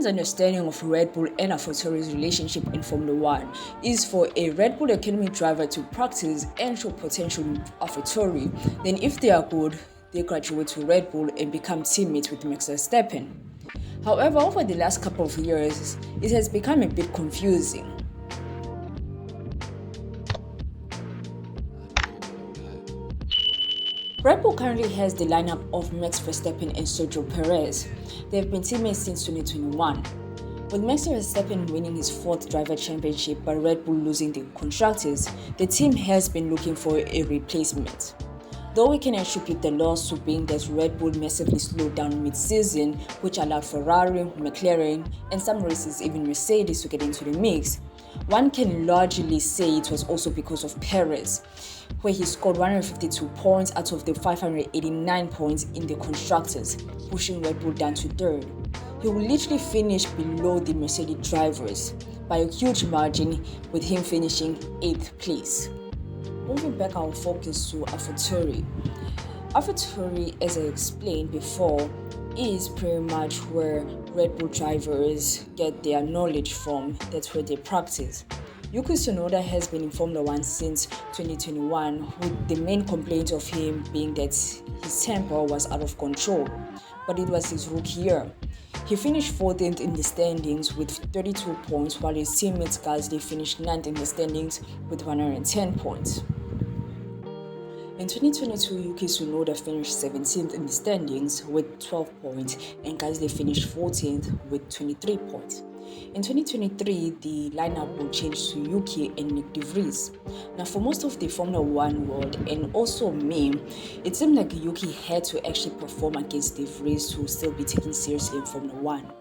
Everyone's understanding of Red Bull and AlphaTauri's relationship in Formula One is for a Red Bull Academy driver to practice and show potential with AlphaTauri. Then if they are good, they graduate to Red Bull and become teammates with Max Verstappen. However, over the last couple of years, it has become a bit confusing. Red Bull currently has the lineup of Max Verstappen and Sergio Perez. They have been teammates since 2021. With Max Verstappen winning his fourth driver championship but Red Bull losing the constructors, the team has been looking for a replacement. Though we can attribute the loss to being that Red Bull massively slowed down mid-season, which allowed Ferrari, McLaren, and some races even Mercedes to get into the mix, one can largely say it was also because of Perez, where he scored 152 points out of the 589 points in the constructors, pushing Red Bull down to third. He will literally finish below the Mercedes drivers by a huge margin, with him finishing 8th place. Moving back our focus to AlphaTauri. AlphaTauri, as I explained before, is pretty much where Red Bull drivers get their knowledge from. That's where they practice. Yuki Tsunoda has been in Formula One since 2021, with the main complaint of him being that his temper was out of control, but it was his rookie year. He finished 14th in the standings with 32 points, while his teammate Gasly finished 9th in the standings with 110 points. In 2022, Yuki Tsunoda finished 17th in the standings with 12 points, and Gasly finished 14th with 23 points. In 2023, the lineup will change to Yuki and Nick de Vries. Now, for most of the Formula One world, and also me, it seemed like Yuki had to actually perform against de Vries to still be taken seriously in Formula One,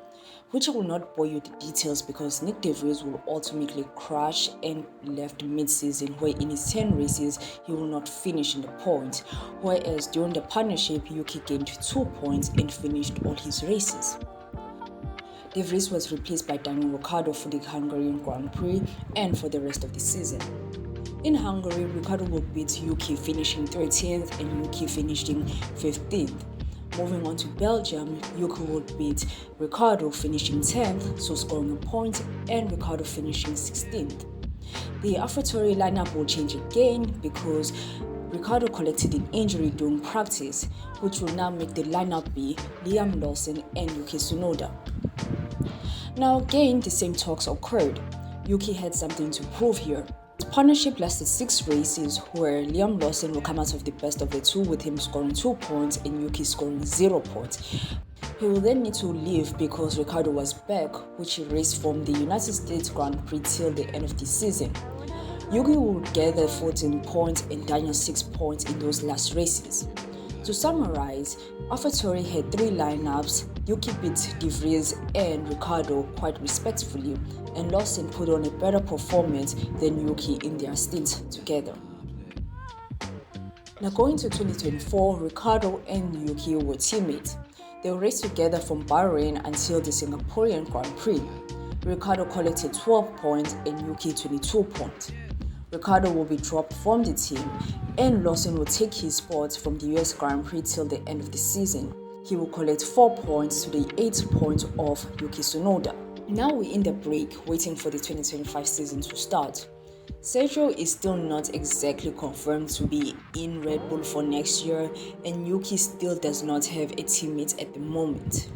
which I will not bore you with the details because Nick de Vries will ultimately crash and left mid-season, where in his 10 races he will not finish in the points, whereas during the partnership Yuki gained 2 points and finished all his races. De Vries was replaced by Daniel Ricciardo for the Hungarian Grand Prix and for the rest of the season. In Hungary, Ricciardo will beat Yuki, finishing 13th, and Yuki finishing 15th. Moving on to Belgium, Yuki will beat Ricciardo, finishing 10th, so scoring a point, and Ricciardo finishing 16th. The AlphaTauri lineup will change again because Ricciardo collected an injury during practice, which will now make the lineup be Liam Lawson and Yuki Tsunoda. Now again, the same talks occurred. Yuki had something to prove here. His partnership lasted 6 races, where Liam Lawson will come out of the best of the two, with him scoring 2 points and Yuki scoring 0 points. He will then need to leave because Ricciardo was back, which he raced from the United States Grand Prix till the end of the season. Yuki will gather 14 points and Daniel 6 points in those last races. To summarize, AlphaTauri had 3 lineups. Yuki beat de Vries and Ricciardo quite respectfully, and Lawson put on a better performance than Yuki in their stint together. Now going to 2024, Ricciardo and Yuki were teammates. They raced together from Bahrain until the Singaporean Grand Prix. Ricciardo collected 12 points and Yuki 22 points. Ricciardo will be dropped from the team, and Lawson will take his spot from the US Grand Prix till the end of the season. He will collect 4 points to the 8 points of Yuki Tsunoda. Now we're in the break, waiting for the 2025 season to start. Sergio is still not exactly confirmed to be in Red Bull for next year, and Yuki still does not have a teammate at the moment.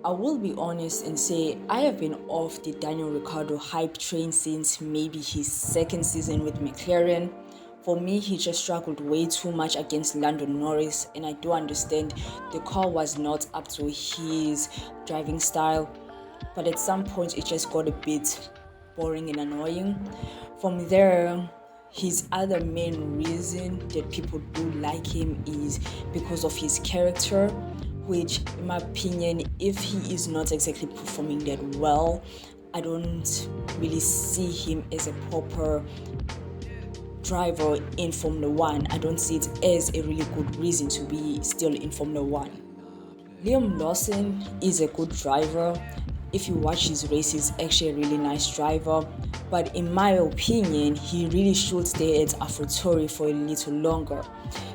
I will be honest and say I have been off the Daniel Ricciardo hype train since maybe his 2nd season with McLaren. For me, he just struggled way too much against Lando Norris, and I do understand the car was not up to his driving style, but at some point it just got a bit boring and annoying. From there, his other main reason that people do like him is because of his character, which in my opinion, if he is not exactly performing that well, I don't really see him as a proper driver in Formula One. I don't see it as a really good reason to be still in Formula One. Liam Lawson is a good driver. if you watch his races, actually a really nice driver. But in my opinion, he really should stay at AlphaTauri for a little longer.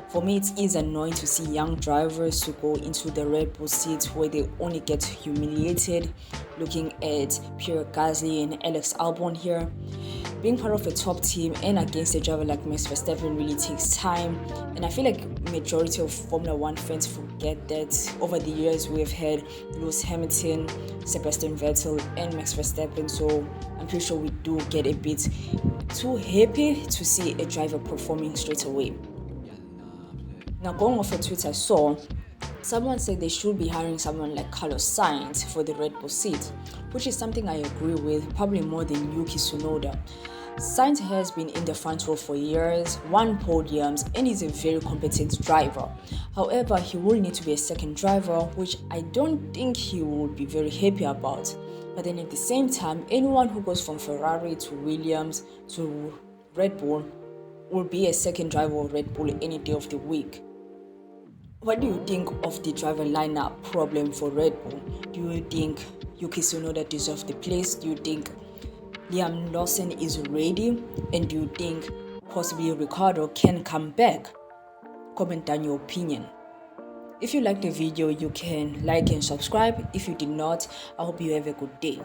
For me, it is annoying to see young drivers who go into the Red Bull seat where they only get humiliated. Looking at Pierre Gasly and Alex Albon here, being part of a top team and against a driver like Max Verstappen really takes time. And I feel like majority of Formula One fans forget that over the years we've had Lewis Hamilton, Sebastian Vettel, and Max Verstappen. So I'm pretty sure we do get a bit too happy to see a driver performing straight away. Now, going off a tweet I saw, someone said they should be hiring someone like Carlos Sainz for the Red Bull seat, which is something I agree with, probably more than Yuki Tsunoda. Sainz has been in the front row for years, won podiums, and is a very competent driver. However, he will need to be a second driver, which I don't think he will be very happy about. But then at the same time, anyone who goes from Ferrari to Williams to Red Bull will be a second driver of Red Bull any day of the week. What do you think of the driver lineup problem for Red Bull? Do you think Yuki Tsunoda deserves the place? Do you think Lawson is ready? And do you think possibly Ricciardo can come back? Comment down your opinion. If you liked the video, you can like and subscribe. If you did not, I hope you have a good day.